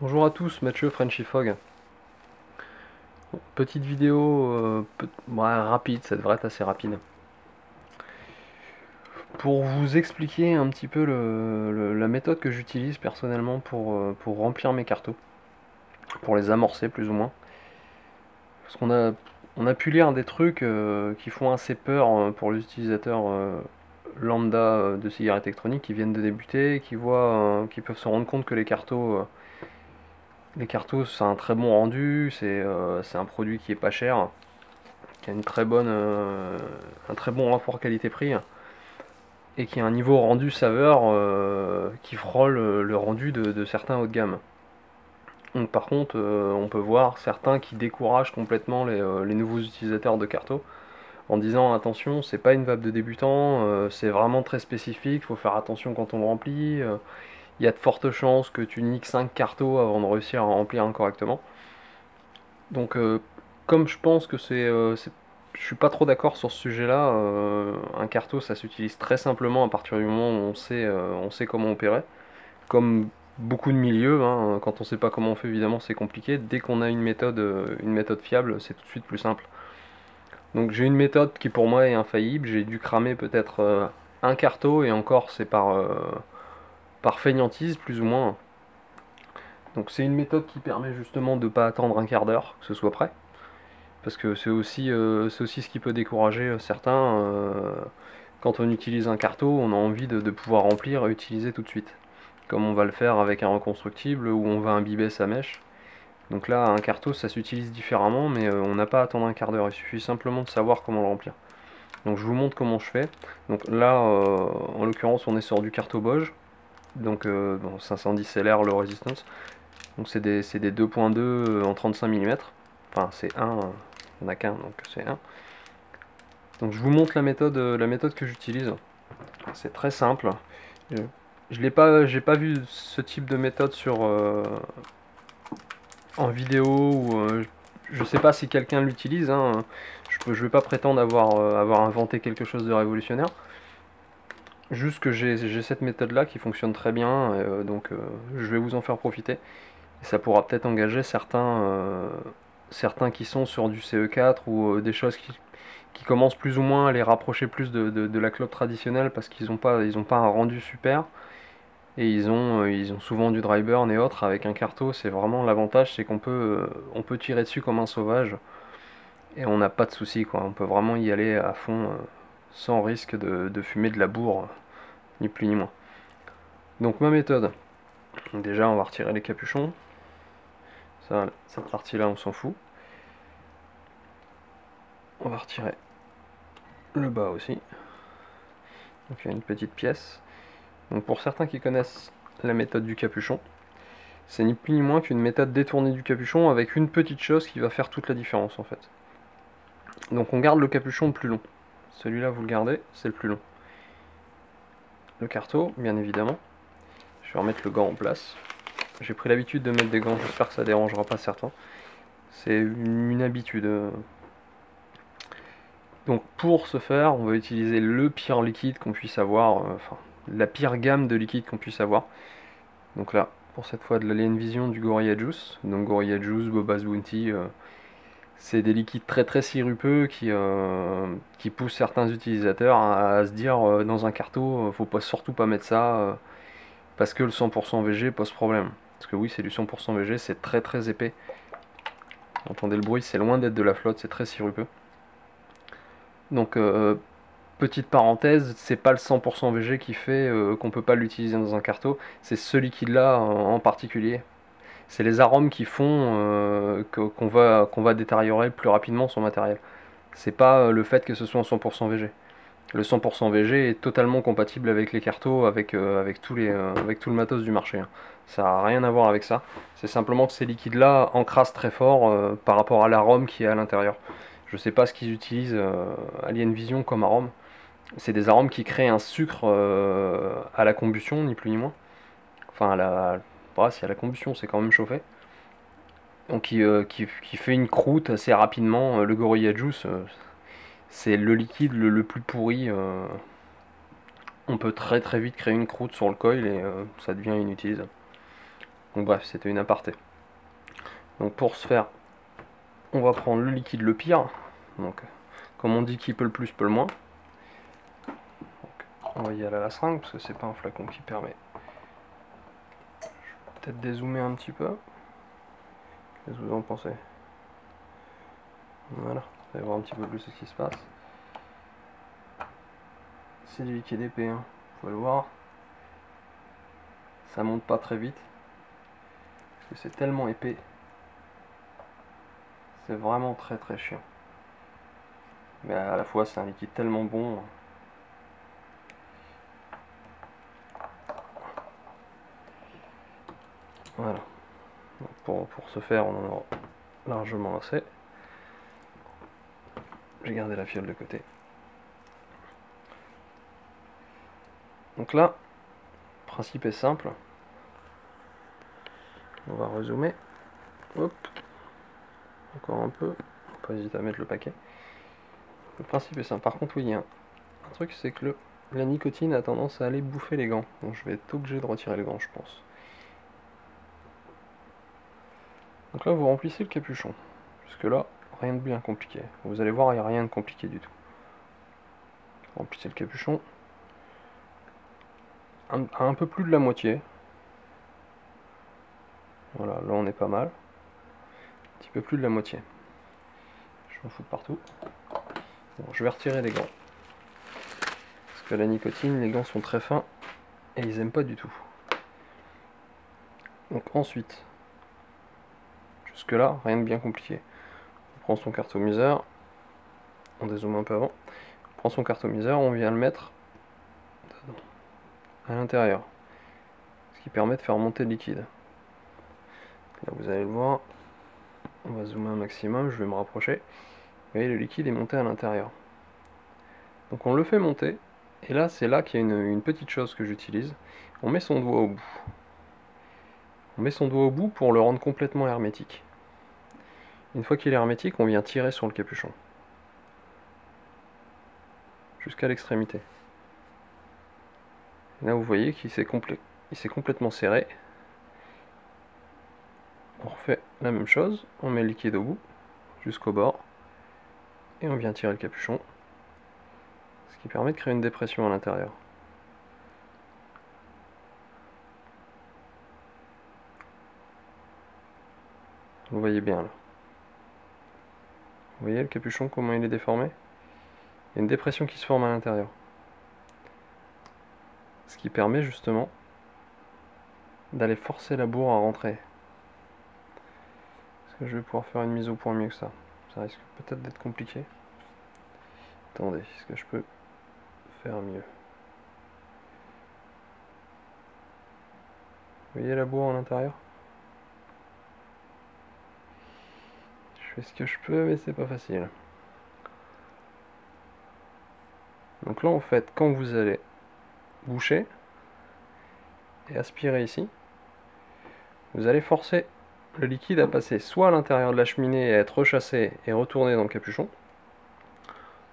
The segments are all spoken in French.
Bonjour à tous, Mathieu Frenchy Fog. Petite vidéo ouais, rapide, ça devrait être assez rapide. Pour vous expliquer un petit peu la méthode que j'utilise personnellement pour remplir mes cartos, pour les amorcer plus ou moins. Parce qu'on a pu lire des trucs qui font assez peur pour les utilisateurs lambda de cigarettes électroniques qui viennent de débuter, qui peuvent se rendre compte que les cartos c'est un très bon rendu, c'est un produit qui est pas cher, qui a un très bon rapport qualité-prix et qui a un niveau rendu saveur qui frôle le rendu de certains haut de gamme. Donc par contre, on peut voir certains qui découragent complètement les nouveaux utilisateurs de Carto en disant attention, c'est pas une vape de débutant, c'est vraiment très spécifique, il faut faire attention quand on le remplit. Il y a de fortes chances que tu niques 5 cartos avant de réussir à remplir correctement. Donc comme je pense que je suis pas trop d'accord sur ce sujet-là. Un carto, ça s'utilise très simplement à partir du moment où on sait comment opérer. Comme beaucoup de milieux, hein, quand on sait pas comment on fait, évidemment, c'est compliqué. Dès qu'on a une méthode fiable, c'est tout de suite plus simple. Donc j'ai une méthode qui pour moi est infaillible. J'ai dû cramer peut-être un carto et encore c'est par fainéantise plus ou moins. Donc c'est une méthode qui permet justement de ne pas attendre un quart d'heure que ce soit prêt. Parce que c'est aussi ce qui peut décourager certains. Quand on utilise un carto, on a envie de pouvoir remplir et utiliser tout de suite. Comme on va le faire avec un reconstructible où on va imbiber sa mèche. Donc là, un carto, ça s'utilise différemment, mais on n'a pas à attendre un quart d'heure. Il suffit simplement de savoir comment le remplir. Donc je vous montre comment je fais. Donc là, en l'occurrence, on est sur du carto Boge. Donc bon, 510 LR le resistance. Donc c'est des 2.2 en 35 mm. Enfin, c'est un, il n'y en a qu'un, donc c'est un. Donc je vous montre la méthode que j'utilise. C'est très simple. Je l'ai pas, j'ai pas vu ce type de méthode en vidéo ou je sais pas si quelqu'un l'utilise. Hein. Je vais pas prétendre avoir inventé quelque chose de révolutionnaire. Juste que j'ai cette méthode là qui fonctionne très bien, donc je vais vous en faire profiter. Et ça pourra peut-être engager certains qui sont sur du CE4 ou des choses qui commencent plus ou moins à les rapprocher plus de la clope traditionnelle parce ils ont pas un rendu super et ils ont souvent du dry burn et autres avec un carto. C'est vraiment l'avantage, c'est on peut tirer dessus comme un sauvage et on n'a pas de soucis quoi. On peut vraiment y aller à fond sans risque de fumer de la bourre, ni plus ni moins. Donc ma méthode, donc déjà on va retirer les capuchons. Ça, cette partie là on s'en fout. On va retirer le bas aussi. Donc il y a une petite pièce. Donc pour certains qui connaissent la méthode du capuchon, c'est ni plus ni moins qu'une méthode détournée du capuchon avec une petite chose qui va faire toute la différence en fait. Donc on garde le capuchon le plus long. Celui-là vous le gardez, c'est le plus long. Le carto, bien évidemment. Je vais remettre le gant en place. J'ai pris l'habitude de mettre des gants, j'espère que ça dérangera pas certains. C'est une habitude. Donc pour ce faire, on va utiliser le pire liquide qu'on puisse avoir, enfin la pire gamme de liquide qu'on puisse avoir. Donc là, pour cette fois de l'Alien Vision du Gorilla Juice. Donc Gorilla Juice, Boba's Bounty, c'est des liquides très très sirupeux qui poussent certains utilisateurs à se dire dans un carto, faut pas, surtout pas mettre ça parce que le 100% VG pose problème. Parce que oui, c'est du 100% VG, c'est très très épais. Entendez le bruit, c'est loin d'être de la flotte, c'est très sirupeux. Donc petite parenthèse, c'est pas le 100% VG qui fait qu'on peut pas l'utiliser dans un carto, c'est ce liquide là en particulier. C'est les arômes qui font qu'on va détériorer plus rapidement son matériel. C'est pas le fait que ce soit en 100% VG. Le 100% VG est totalement compatible avec les cartos, avec tout le matos du marché. Hein. Ça n'a rien à voir avec ça. C'est simplement que ces liquides-là encrassent très fort par rapport à l'arôme qui est à l'intérieur. Je sais pas ce qu'ils utilisent Alien Vision comme arôme. C'est des arômes qui créent un sucre à la combustion, ni plus ni moins. Enfin, si à la combustion, c'est quand même chauffé. Donc, qui fait une croûte assez rapidement. Le Gorilla Juice, c'est le liquide le plus pourri. On peut très très vite créer une croûte sur le coil et ça devient inutilisable. Donc bref, c'était une aparté. Donc pour ce faire, on va prendre le liquide le pire. Donc comme on dit, qui peut le plus peut le moins. Donc, on va y aller à la seringue parce que c'est pas un flacon qui permet. Je vais peut-être dézoomer un petit peu. Qu'est-ce que vous en pensez? Voilà, vous allez voir un petit peu plus ce qui se passe. C'est du liquide épais, hein. Vous pouvez le voir. Ça monte pas très vite. Parce que c'est tellement épais. C'est vraiment très très chiant. Mais à la fois c'est un liquide tellement bon. Voilà. Donc pour ce faire, on en a largement assez. J'ai gardé la fiole de côté. Donc là, le principe est simple. On va rezoomer. Hop. Encore un peu. Pas hésiter à mettre le paquet. Le principe est simple. Par contre, oui, il y a un truc, c'est que la nicotine a tendance à aller bouffer les gants. Donc je vais être obligé de retirer les gants, je pense. Donc là, vous remplissez le capuchon. Jusque là, rien de bien compliqué. Vous allez voir, il n'y a rien de compliqué du tout. Remplissez le capuchon. Un peu plus de la moitié. Voilà, là on est pas mal. Un petit peu plus de la moitié. Je m'en fous de partout. Bon, je vais retirer les gants. Parce que la nicotine, les gants sont très fins et ils aiment pas du tout. Donc ensuite, jusque là, rien de bien compliqué. On prend son cartomiseur, on dézoome un peu avant. On prend son cartomiseur, on vient le mettre dedans, à l'intérieur. Ce qui permet de faire monter le liquide. Là vous allez le voir, on va zoomer un maximum, je vais me rapprocher. Vous voyez, le liquide est monté à l'intérieur. Donc on le fait monter, et là c'est là qu'il y a une petite chose que j'utilise. On met son doigt au bout. On met son doigt au bout pour le rendre complètement hermétique. Une fois qu'il est hermétique, on vient tirer sur le capuchon. Jusqu'à l'extrémité. Là vous voyez qu'il s'est complètement serré. On refait la même chose, on met le liquide au bout, jusqu'au bord, et on vient tirer le capuchon, ce qui permet de créer une dépression à l'intérieur. Vous voyez bien là. Vous voyez le capuchon, comment il est déformé? Il y a une dépression qui se forme à l'intérieur. Ce qui permet justement d'aller forcer la bourre à rentrer. Est-ce que je vais pouvoir faire une mise au point mieux que ça? Ça risque peut-être d'être compliqué. Attendez, est-ce que je peux faire mieux? Vous voyez la bourre à l'intérieur? Je fais ce que je peux, mais c'est pas facile. Donc là, en fait, quand vous allez boucher et aspirer ici, vous allez forcer le liquide à passer soit à l'intérieur de la cheminée et à être rechassé et retourné dans le capuchon,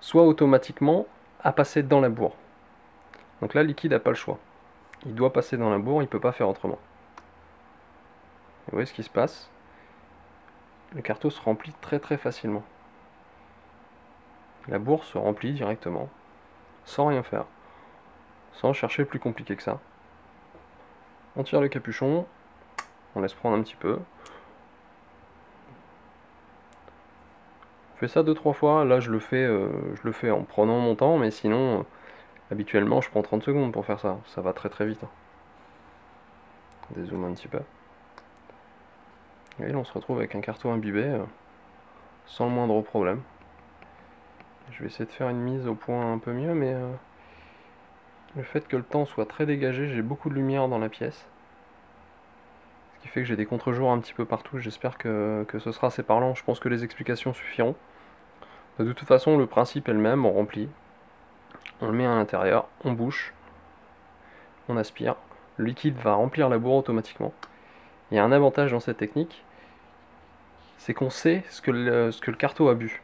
soit automatiquement à passer dans la bourre. Donc là, le liquide n'a pas le choix. Il doit passer dans la bourre, il ne peut pas faire autrement. Vous voyez ce qui se passe? Le carto se remplit très très facilement. La bourre se remplit directement, sans rien faire, sans chercher plus compliqué que ça. On tire le capuchon, on laisse prendre un petit peu. On fait ça 2-3 fois, là je le fais en prenant mon temps, mais sinon, habituellement je prends 30 secondes pour faire ça, ça va très très vite. Dézoome un petit peu. Et là on se retrouve avec un carton imbibé, sans le moindre problème. Je vais essayer de faire une mise au point un peu mieux, mais le fait que le temps soit très dégagé, j'ai beaucoup de lumière dans la pièce. Ce qui fait que j'ai des contre-jours un petit peu partout, j'espère que ce sera assez parlant, je pense que les explications suffiront. De toute façon, le principe est le même, on remplit, on le met à l'intérieur, on bouche, on aspire, le liquide va remplir la bourre automatiquement. Il y a un avantage dans cette technique, c'est qu'on sait ce que le carto a bu.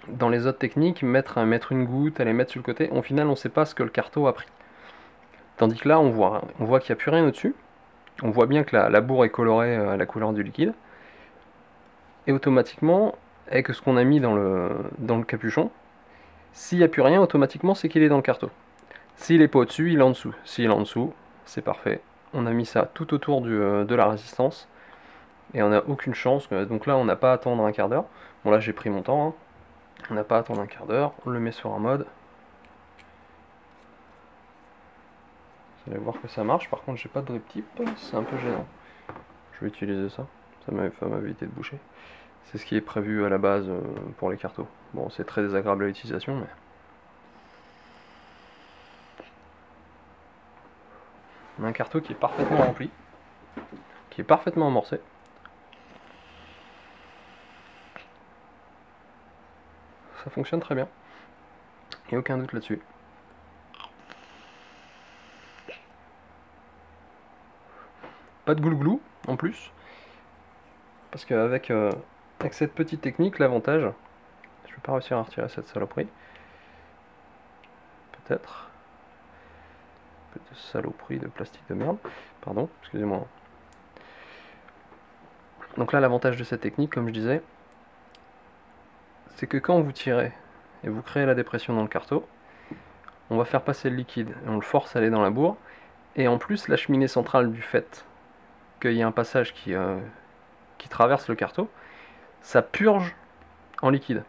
Dans les autres techniques, mettre une goutte, aller mettre sur le côté, au final on ne sait pas ce que le carto a pris. Tandis que là, on voit qu'il n'y a plus rien au-dessus, On voit bien que la bourre est colorée à la couleur du liquide. Et automatiquement, avec ce qu'on a mis dans le capuchon, s'il n'y a plus rien, automatiquement c'est qu'il est dans le carto. S'il n'est pas au-dessus, il est en dessous. S'il est en dessous, c'est parfait. On a mis ça tout autour de la résistance. Et on n'a aucune chance. Donc là, on n'a pas à attendre un quart d'heure. Bon, là, j'ai pris mon temps. Hein. On n'a pas à attendre un quart d'heure. On le met sur un mode. Vous allez voir que ça marche. Par contre, j'ai pas de drip tip. C'est un peu gênant. Je vais utiliser ça. Ça m'a évité de boucher. C'est ce qui est prévu à la base pour les cartos. Bon, c'est très désagréable à l'utilisation, mais... On a un carto qui est parfaitement rempli, qui est parfaitement amorcé. Ça fonctionne très bien. Il n'y a aucun doute là-dessus. Pas de glouglou en plus. Parce qu'avec avec cette petite technique, l'avantage... Je vais pas réussir à retirer cette saloperie. Peut-être. De saloperie de plastique de merde. Pardon, excusez-moi. Donc là, l'avantage de cette technique, comme je disais, c'est que quand vous tirez et vous créez la dépression dans le carto, on va faire passer le liquide et on le force à aller dans la bourre. Et en plus, la cheminée centrale, du fait qu'il y a un passage qui traverse le carto, ça purge en liquide.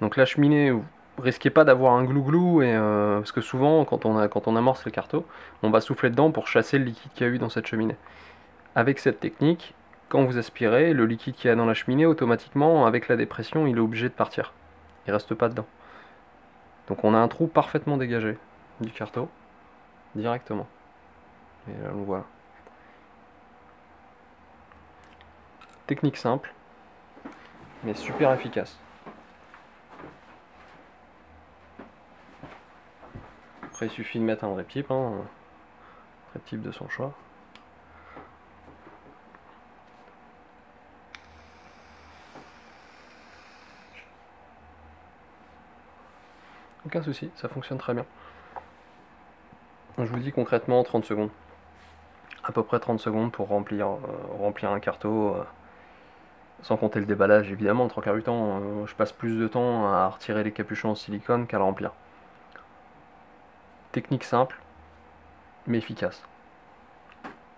Donc la cheminée, vous risquez pas d'avoir un glouglou, parce que souvent, quand on amorce le carto, on va souffler dedans pour chasser le liquide qu'il y a eu dans cette cheminée. Avec cette technique, quand vous aspirez, le liquide qu'il y a dans la cheminée, automatiquement, avec la dépression, il est obligé de partir. Il reste pas dedans. Donc on a un trou parfaitement dégagé du carto, directement. Et là, on voit. Technique simple, mais super efficace. Après, il suffit de mettre un drip tip, hein, un drip tip de son choix. Aucun souci, ça fonctionne très bien. Je vous dis concrètement 30 secondes. À peu près 30 secondes pour remplir un carto, sans compter le déballage évidemment. Le trois quarts du temps, je passe plus de temps à retirer les capuchons en silicone qu'à le remplir. Technique simple, mais efficace.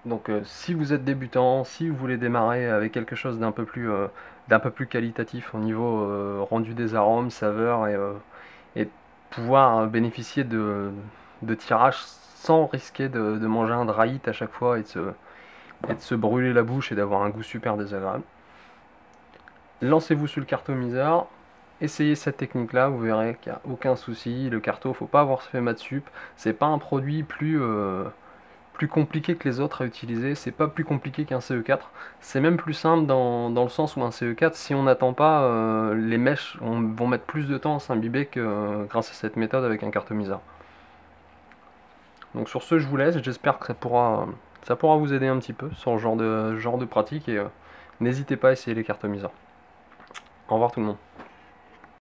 Donc si vous êtes débutant, si vous voulez démarrer avec quelque chose d'un peu plus qualitatif au niveau rendu des arômes, saveurs, et pouvoir bénéficier de tirages sans risquer de manger un dry hit à chaque fois et de se brûler la bouche et d'avoir un goût super désagréable. Lancez-vous sur le cartomiseur, essayez cette technique là, vous verrez qu'il n'y a aucun souci. Le carto, faut pas avoir fait maths sup, c'est pas un produit plus compliqué que les autres à utiliser, c'est pas plus compliqué qu'un CE4, c'est même plus simple dans le sens où un CE4, si on n'attend pas, les mèches vont mettre plus de temps à s'imbiber que grâce à cette méthode avec un cartomiseur. Donc sur ce, je vous laisse, j'espère que ça pourra vous aider un petit peu sur le genre de pratique, et n'hésitez pas à essayer les cartomiseurs. Au revoir tout le monde.